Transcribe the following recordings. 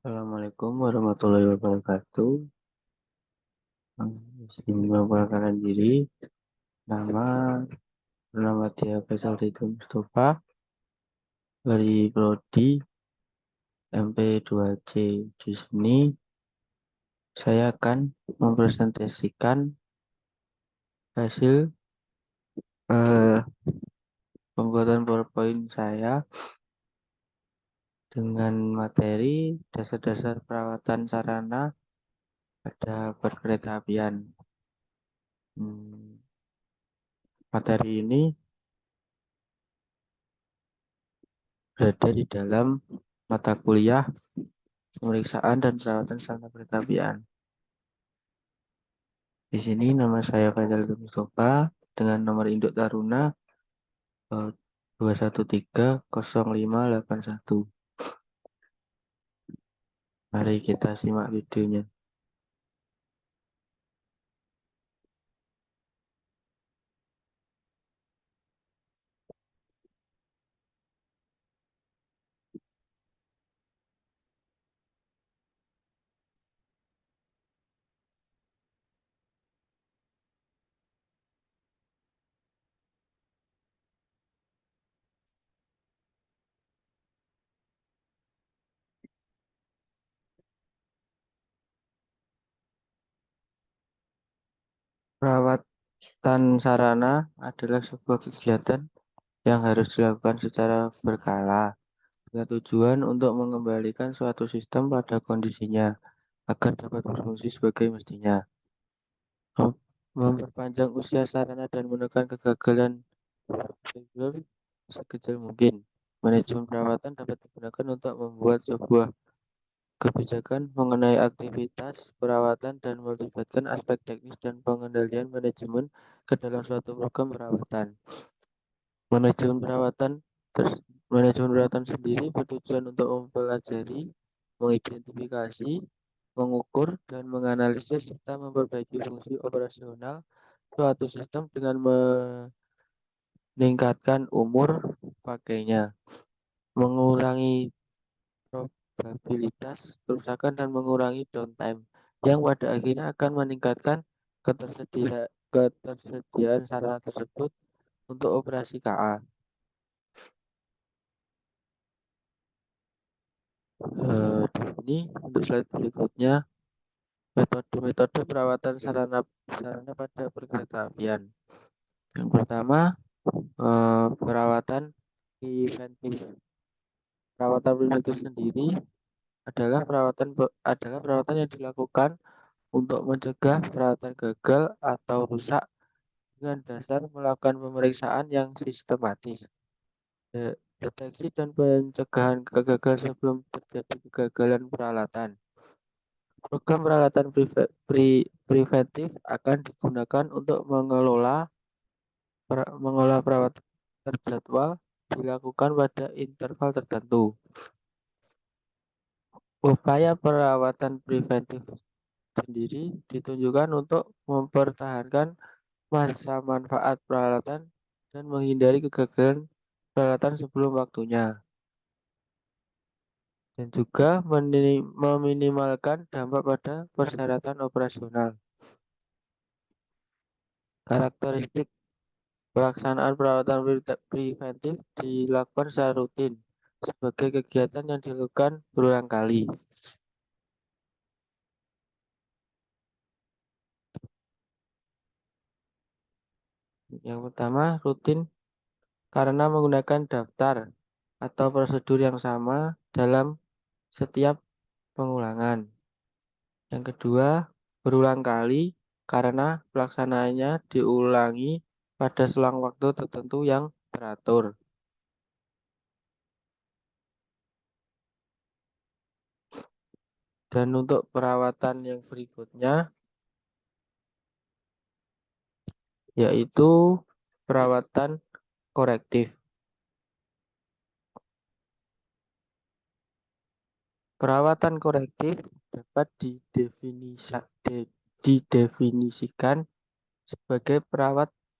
Assalamualaikum warahmatullahi wabarakatuh. Izin memperkenalkan diri. Nama bernama Tia Faisal Ridho Mustafa dari Prodi MP2C. Di sini saya akan mempresentasikan hasil eh, pembuatan PowerPoint saya dengan materi dasar-dasar perawatan sarana pada perkereta apian. Hmm, Materi ini berada di dalam mata kuliah pemeriksaan dan perawatan sarana kereta apian. Di sini nama saya Faisal Mustafa dengan nomor induk Taruna 2130581. Mari kita simak videonya. Perawatan sarana adalah sebuah kegiatan yang harus dilakukan secara berkala dengan tujuan untuk mengembalikan suatu sistem pada kondisinya agar dapat berfungsi sebagai mestinya. Memperpanjang usia sarana dan menekan kegagalan behavior sekecil mungkin. Manajemen perawatan dapat digunakan untuk membuat sebuah kebijakan mengenai aktivitas perawatan dan melibatkan aspek teknis dan pengendalian manajemen ke dalam suatu program perawatan. Manajemen perawatan Manajemen perawatan sendiri bertujuan untuk mempelajari, mengidentifikasi, mengukur, dan menganalisis serta memperbaiki fungsi operasional suatu sistem dengan meningkatkan umur pakainya, mengurangi probabilitas kerusakan dan mengurangi downtime yang pada akhirnya akan meningkatkan ketersediaan sarana tersebut untuk operasi KA. Di sini untuk slide berikutnya metode-metode perawatan sarana sarana pada perkeretaapian. Yang pertama perawatan preventif. Perawatan preventif sendiri adalah perawatan yang dilakukan untuk mencegah perawatan gagal atau rusak dengan dasar melakukan pemeriksaan yang sistematis, deteksi dan pencegahan kegagalan sebelum terjadi kegagalan peralatan. Program peralatan preventif akan digunakan untuk mengelola perawatan terjadwal dilakukan pada interval tertentu. Upaya perawatan preventif sendiri ditunjukkan untuk mempertahankan masa manfaat peralatan dan menghindari kegagalan peralatan sebelum waktunya, dan juga meminimalkan dampak pada persyaratan operasional. Karakteristik pelaksanaan perawatan preventif dilakukan secara rutin sebagai kegiatan yang dilakukan berulang kali. Yang pertama, rutin karena menggunakan daftar atau prosedur yang sama dalam setiap pengulangan. Yang kedua, berulang kali karena pelaksanaannya diulangi pada selang waktu tertentu yang teratur. Dan untuk perawatan yang berikutnya, yaitu perawatan korektif. Perawatan korektif dapat didefinisikan sebagai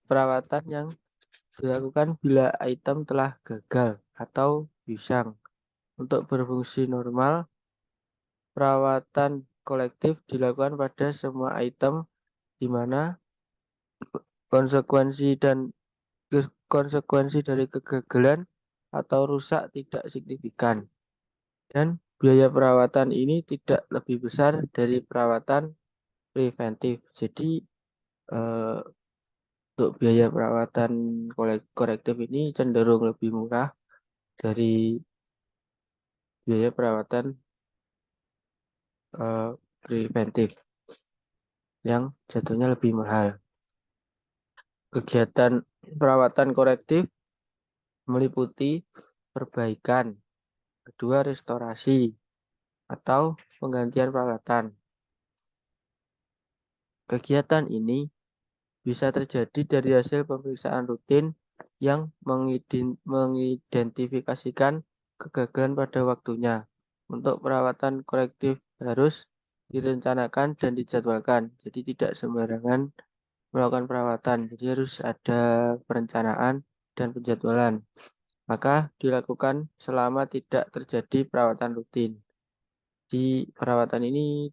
perawatan yang dilakukan bila item telah gagal atau usang untuk berfungsi normal perawatan kolektif dilakukan pada semua item di mana konsekuensi dan konsekuensi dari kegagalan atau rusak tidak signifikan. Dan biaya perawatan ini tidak lebih besar dari perawatan preventif. Jadi eh, untuk biaya perawatan korektif ini cenderung lebih murah dari biaya perawatan eh, preventif yang jatuhnya lebih mahal. Kegiatan perawatan korektif meliputi perbaikan, kedua restorasi, atau penggantian peralatan. Kegiatan ini bisa terjadi dari hasil pemeriksaan rutin yang mengidentifikasikan kegagalan pada waktunya. Untuk perawatan korektif harus direncanakan dan dijadwalkan. Jadi tidak sembarangan melakukan perawatan. Jadi harus ada perencanaan dan penjadwalan. Maka dilakukan selama tidak terjadi perawatan rutin. Di perawatan ini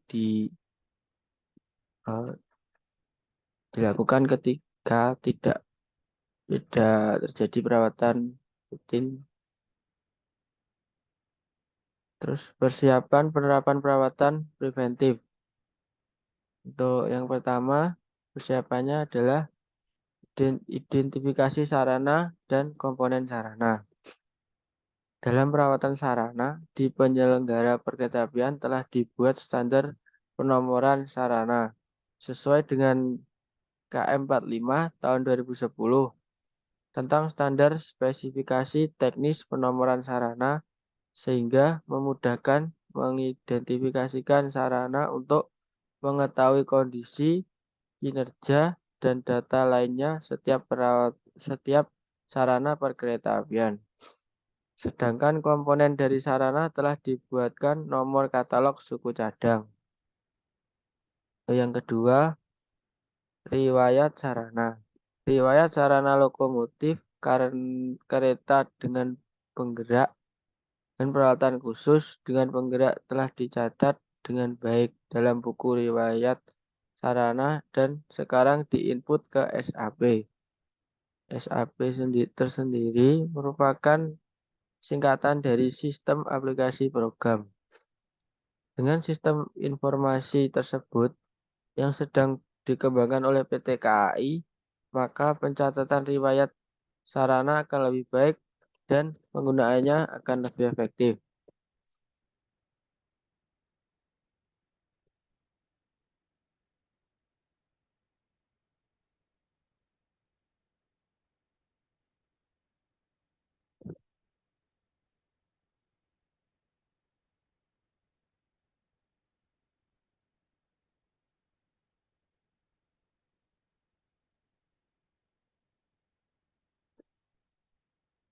eh, dilakukan ketika tidak terjadi perawatan rutin. Terus persiapan penerapan perawatan preventif. Untuk yang pertama, persiapannya adalah identifikasi sarana dan komponen sarana. Dalam perawatan sarana, di penyelenggara perkeretaapian telah dibuat standar penomoran sarana sesuai dengan KM 45 tahun 2010 tentang standar spesifikasi teknis penomoran sarana sehingga memudahkan mengidentifikasikan sarana untuk mengetahui kondisi, kinerja, dan data lainnya setiap sarana perkeretaapian. Sedangkan komponen dari sarana telah dibuatkan nomor katalog suku cadang. Yang kedua, riwayat sarana. Riwayat sarana lokomotif, kereta dengan penggerak, dan peralatan khusus dengan penggerak telah dicatat dengan baik dalam buku riwayat sarana dan sekarang diinput ke SAP. SAP tersendiri merupakan singkatan dari sistem aplikasi program. Dengan sistem informasi tersebut yang sedang dikembangkan oleh PT KAI, maka pencatatan riwayat sarana akan lebih baik dan penggunaannya akan lebih efektif.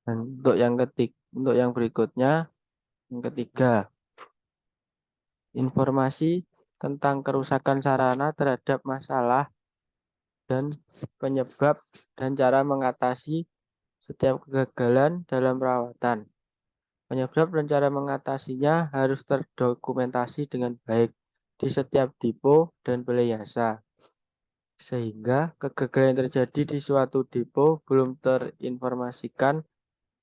Dan untuk yang berikutnya, yang ketiga, informasi tentang kerusakan sarana terhadap masalah dan penyebab dan cara mengatasi setiap kegagalan dalam perawatan. Penyebab dan cara mengatasinya harus terdokumentasi dengan baik di setiap depo dan balai jasa. Sehingga kegagalan yang terjadi di suatu depo belum terinformasikan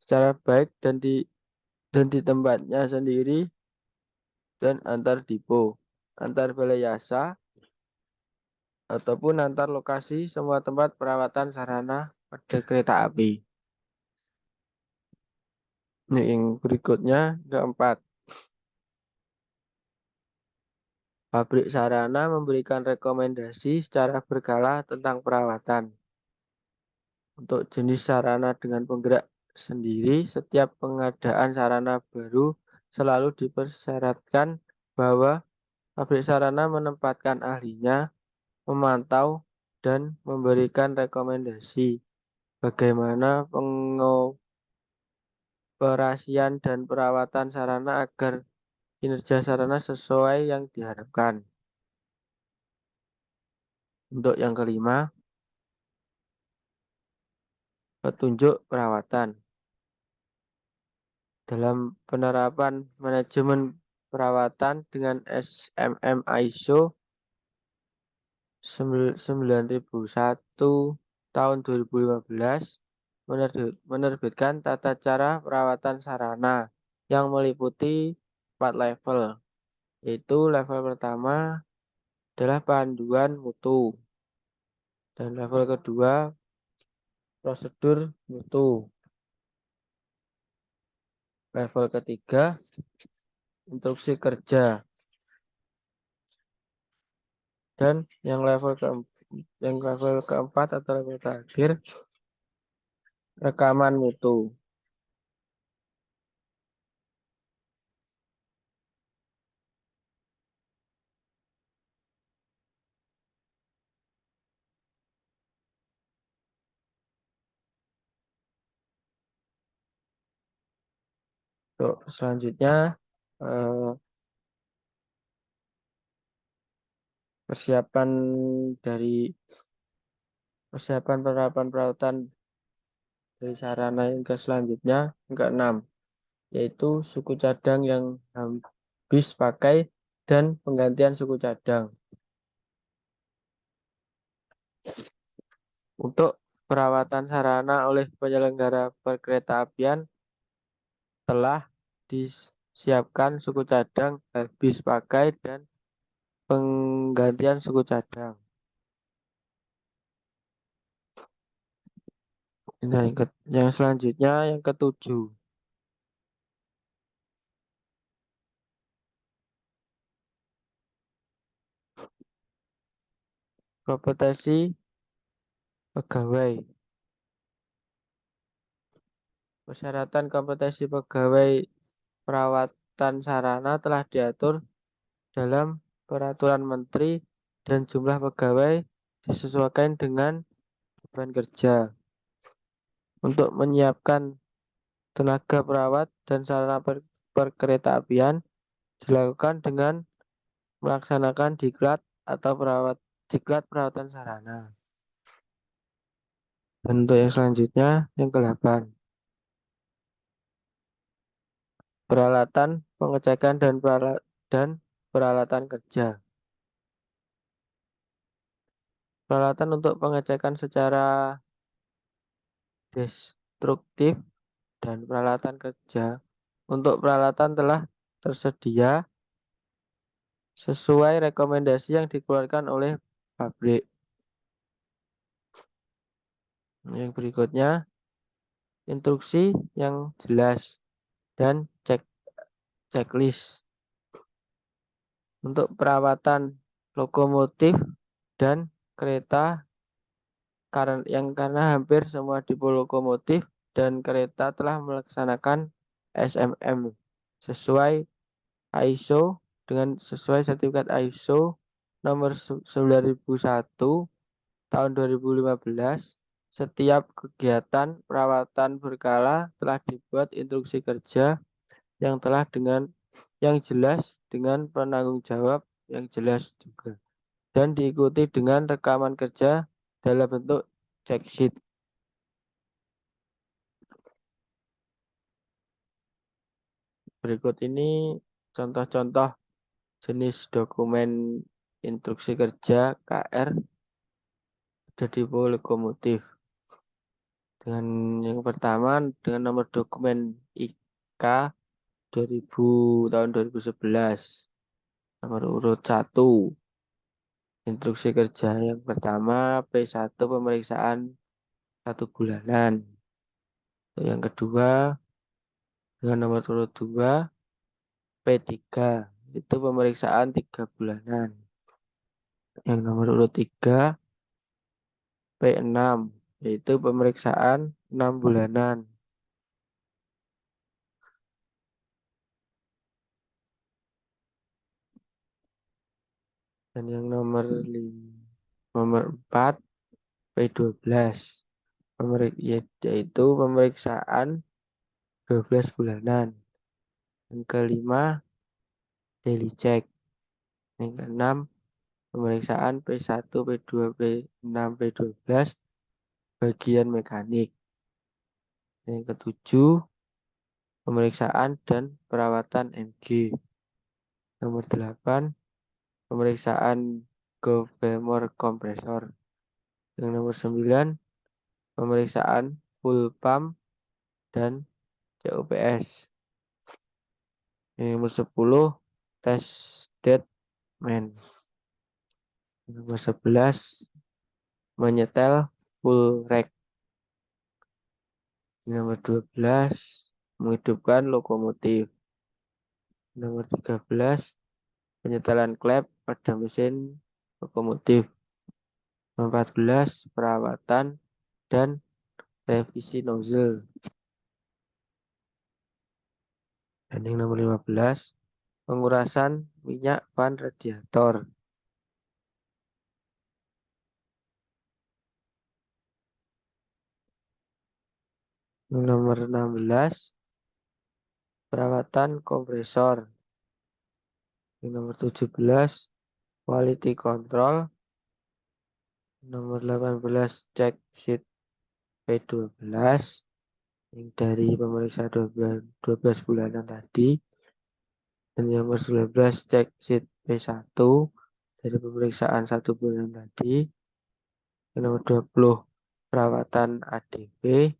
secara baik dan di tempatnya sendiri dan antar depo, antar balai jasa, ataupun antar lokasi semua tempat perawatan sarana pada kereta api. Nah, yang berikutnya keempat, pabrik sarana memberikan rekomendasi secara berkala tentang perawatan. Untuk jenis sarana dengan penggerak sendiri, setiap pengadaan sarana baru selalu dipersyaratkan bahwa pabrik sarana menempatkan ahlinya, memantau, dan memberikan rekomendasi bagaimana pengoperasian dan perawatan sarana agar kinerja sarana sesuai yang diharapkan. Untuk yang kelima, petunjuk perawatan. Dalam penerapan manajemen perawatan dengan SMM ISO 9001 tahun 2015 menerbitkan tata cara perawatan sarana yang meliputi 4 level, yaitu level pertama adalah panduan mutu, dan level kedua prosedur mutu, level ketiga instruksi kerja, dan yang level keempat atau level terakhir rekaman mutu. Untuk selanjutnya eh, persiapan dari persiapan penerapan perawatan dari sarana yang ke selanjutnya yang keenam, yaitu suku cadang yang habis pakai dan penggantian suku cadang. Untuk perawatan sarana oleh penyelenggara perkeretaapian telah disiapkan suku cadang habis pakai dan penggantian suku cadang. Nah, yang selanjutnya yang ketujuh, kompetensi pegawai. Persyaratan kompetensi pegawai perawatan sarana telah diatur dalam peraturan menteri dan jumlah pegawai disesuaikan dengan beban kerja. Untuk menyiapkan tenaga perawat dan sarana perkeretaapian dilakukan dengan melaksanakan diklat atau diklat perawatan sarana. Dan untuk yang selanjutnya yang ke-8, peralatan pengecekan dan peralatan kerja. Peralatan untuk pengecekan secara destruktif dan peralatan kerja. Untuk peralatan telah tersedia sesuai rekomendasi yang dikeluarkan oleh pabrik. Yang berikutnya, instruksi yang jelas dan checklist. Untuk perawatan lokomotif dan kereta karena hampir semua depo lokomotif dan kereta telah melaksanakan SMM sesuai sesuai sertifikat ISO nomor 9001 tahun 2015. Setiap kegiatan perawatan berkala telah dibuat instruksi kerja yang jelas dengan penanggung jawab yang jelas juga, dan diikuti dengan rekaman kerja dalam bentuk check sheet. Berikut ini contoh-contoh jenis dokumen instruksi kerja KR dari lokomotif. Dengan yang pertama dengan nomor dokumen IK 2000 tahun 2011. Nomor urut 1. Instruksi kerja yang pertama P1 pemeriksaan 1 bulanan. Yang kedua dengan nomor urut 2 P3 itu pemeriksaan 3 bulanan. Yang nomor urut 3 P6 yaitu pemeriksaan 6 bulanan. Dan yang nomor 4 P12 yaitu pemeriksaan 12 bulanan. Yang kelima daily check. Yang keenam pemeriksaan P1, P2, P6, P12 bagian mekanik. Yang ketujuh pemeriksaan dan perawatan MG. Nomor 8, pemeriksaan Govemor kompresor. Yang nomor 9, pemeriksaan full pump dan CUPS. Yang nomor 10, tes dead man. Yang nomor 11, menyetel full rack. Yang nomor 12, menghidupkan lokomotif. Nomor 13, penyetelan klep pada mesin lokomotif. Nomor 14, perawatan dan revisi nozzle. Dan yang nomor 15, pengurasan minyak ban radiator. Yang nomor 16, perawatan kompresor. Yang nomor 17, quality control. Nomor 18, cek sheet P12 yang dari pemeriksaan 12 bulanan tadi. Dan yang nomor 19, cek sheet P1 dari pemeriksaan 1 bulan tadi. Yang nomor 20, perawatan ADP.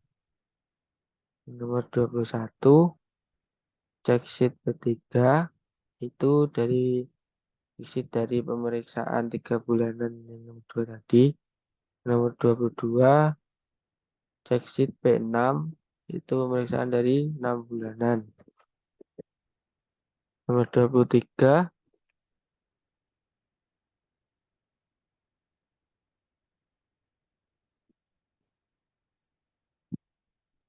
Yang nomor 21, cek sheet P3 itu dari sheet dari pemeriksaan 3 bulanan yang nomor 2 tadi. Nomor 22, cek sheet P6 itu pemeriksaan dari 6 bulanan. Nomor 23,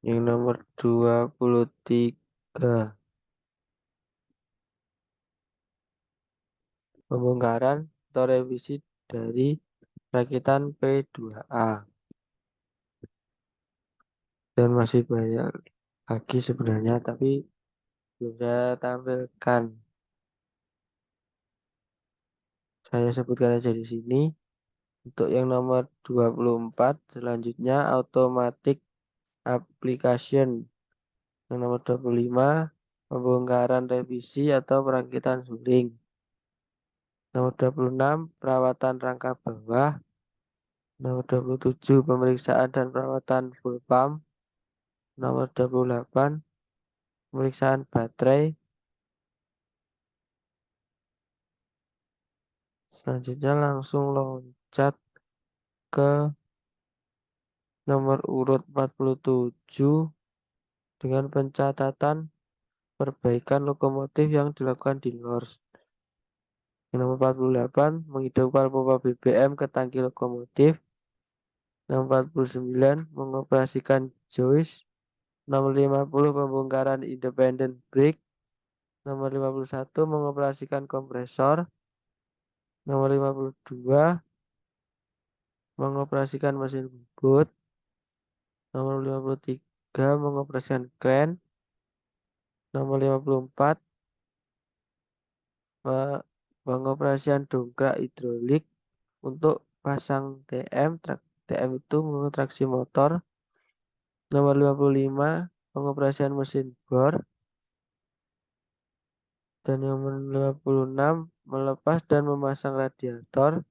yang nomor 23, pembongkaran atau revisi dari rakitan P2A. Dan masih banyak lagi sebenarnya, tapi belum saya tampilkan. Saya sebutkan aja di sini. Untuk yang nomor 24, selanjutnya automatic application. Yang nomor 25, pembongkaran revisi atau perakitan suling. Nomor 26, perawatan rangka bawah. Nomor 27, pemeriksaan dan perawatan full pump. Nomor 28, pemeriksaan baterai. Selanjutnya langsung loncat ke nomor urut 47 dengan pencatatan perbaikan lokomotif yang dilakukan di LORS. Yang nomor 48, menghidupkan pompa BBM ke tangki lokomotif. Nomor 49, mengoperasikan joist. Nomor 50, pembongkaran independent brake. Nomor 51, mengoperasikan kompresor. Nomor 52, mengoperasikan mesin bubut. Nomor 53, mengoperasikan kren. Nomor 54, pengoperasian dongkrak hidrolik untuk pasang TM. TM itu menurut traksi motor. Nomor 55, pengoperasian mesin bor. Dan nomor 56, melepas dan memasang radiator.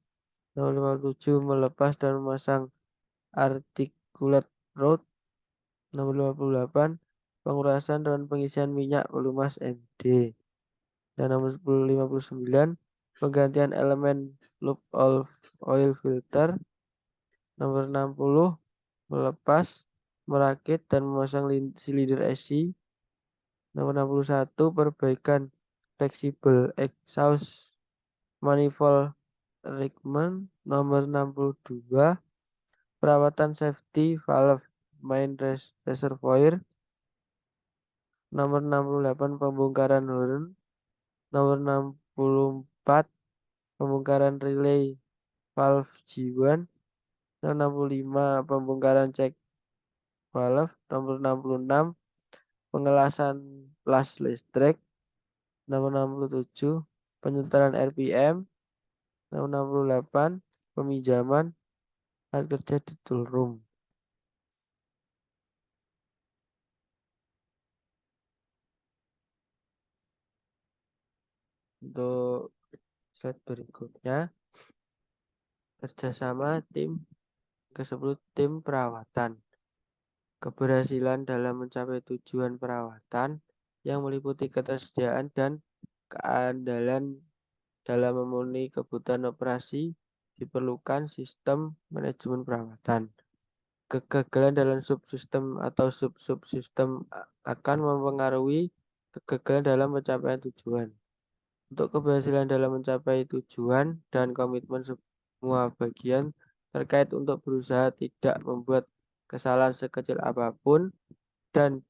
Nomor 57, melepas dan memasang articulate rod. Nomor 58, pengurasan dan pengisian minyak pelumas MD. Dan nomor 59, penggantian elemen loop oil filter. Nomor 60, melepas, merakit dan memasang silinder AC. Nomor 61, perbaikan fleksibel exhaust manifold Rickman. Nomor 62, perawatan safety valve main reservoir. Nomor 68, pembongkaran horn. Nomor 64, pembongkaran relay valve G1. Nomor 65, pembongkaran cek valve. Nomor 66, pengelasan las listrik. Nomor 67, penyetelan RPM. Nomor 68, peminjaman alat kerja di tool room. Untuk slide berikutnya, kerjasama tim ke-10 tim perawatan. Keberhasilan dalam mencapai tujuan perawatan yang meliputi ketersediaan dan keandalan dalam memenuhi kebutuhan operasi diperlukan sistem manajemen perawatan. Kegagalan dalam subsistem atau sub-subsistem akan mempengaruhi kegagalan dalam pencapaian tujuan. Untuk keberhasilan dalam mencapai tujuan dan komitmen semua bagian terkait untuk berusaha tidak membuat kesalahan sekecil apapun, dan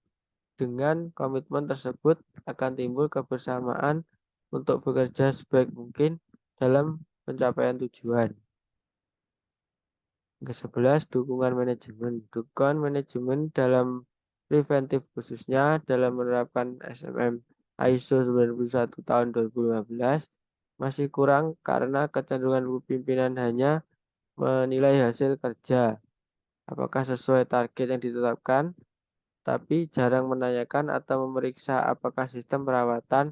dengan komitmen tersebut akan timbul kebersamaan untuk bekerja sebaik mungkin dalam pencapaian tujuan. Ke-11, dukungan manajemen. Dukungan manajemen dalam preventif khususnya dalam menerapkan SMM ISO 91 tahun 2015 masih kurang karena kecenderungan pimpinan hanya menilai hasil kerja, apakah sesuai target yang ditetapkan, tapi jarang menanyakan atau memeriksa apakah sistem perawatan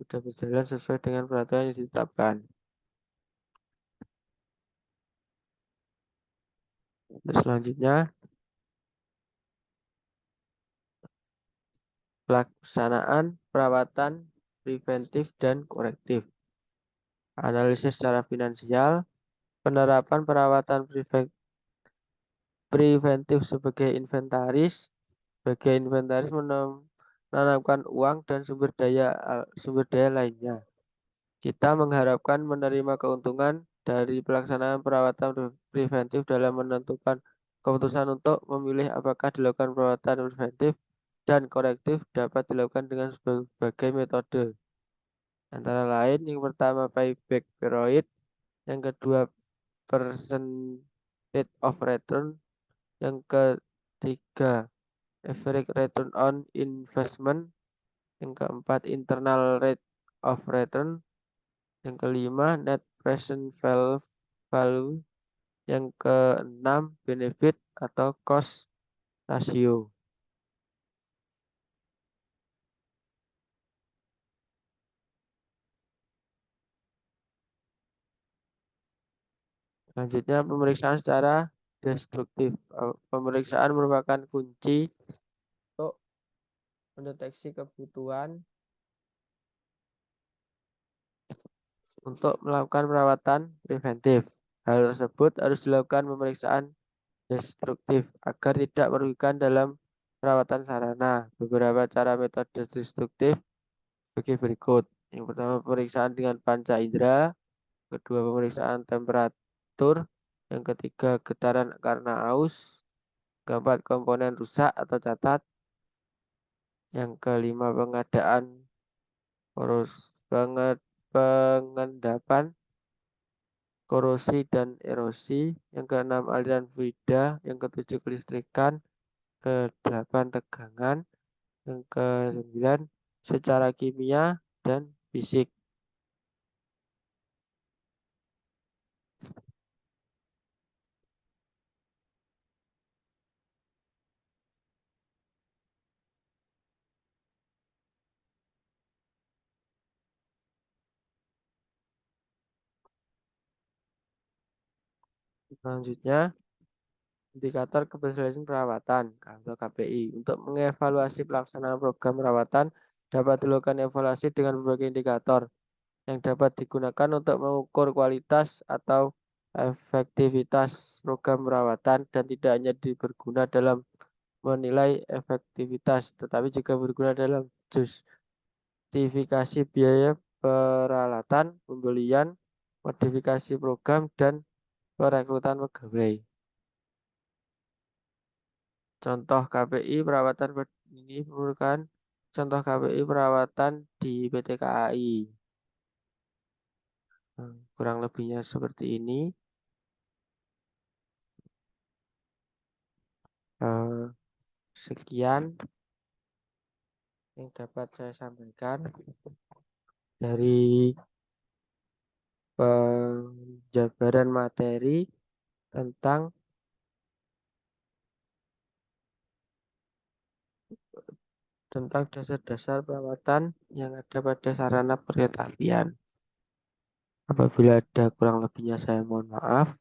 sudah berjalan sesuai dengan peraturan yang ditetapkan. Selanjutnya, pelaksanaan perawatan preventif dan korektif. Analisis secara finansial, penerapan perawatan preventif sebagai inventaris. Sebagai inventaris menanamkan uang dan sumber daya lainnya. Kita mengharapkan menerima keuntungan dari pelaksanaan perawatan preventif dalam menentukan keputusan untuk memilih apakah dilakukan perawatan preventif dan korektif dapat dilakukan dengan berbagai metode. Antara lain, yang pertama payback period, yang kedua percent rate of return, yang ketiga average return on investment, yang keempat internal rate of return, yang kelima net present value, yang keenam benefit atau cost ratio. Selanjutnya, pemeriksaan secara destruktif. Pemeriksaan merupakan kunci untuk mendeteksi kebutuhan untuk melakukan perawatan preventif. Hal tersebut harus dilakukan pemeriksaan destruktif agar tidak merugikan dalam perawatan sarana. Beberapa cara metode destruktif sebagai berikut. Yang pertama, pemeriksaan dengan panca indera. Kedua, pemeriksaan temperatur. Yang ketiga, getaran karena aus. Keempat, komponen rusak atau catat. Yang kelima, pengadaan pengendapan korosi dan erosi. Yang keenam, aliran fluida. Yang ketujuh, kelistrikan. Kedelapan, tegangan. Yang kesembilan, secara kimia dan fisik. Selanjutnya, indikator keberhasilan perawatan atau KPI. Untuk mengevaluasi pelaksanaan program perawatan dapat dilakukan evaluasi dengan berbagai indikator yang dapat digunakan untuk mengukur kualitas atau efektivitas program perawatan, dan tidak hanya berguna dalam menilai efektivitas, tetapi juga berguna dalam justifikasi biaya peralatan, pembelian, modifikasi program, dan perekrutan pegawai. Contoh KPI perawatan ini merupakan contoh KPI perawatan di PT KAI. Kurang lebihnya seperti ini. Sekian yang dapat saya sampaikan dari penjabaran materi tentang tentang dasar-dasar perawatan yang ada pada sarana kereta apian. Apabila ada kurang lebihnya saya mohon maaf.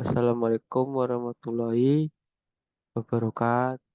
Wassalamualaikum warahmatullahi wabarakatuh.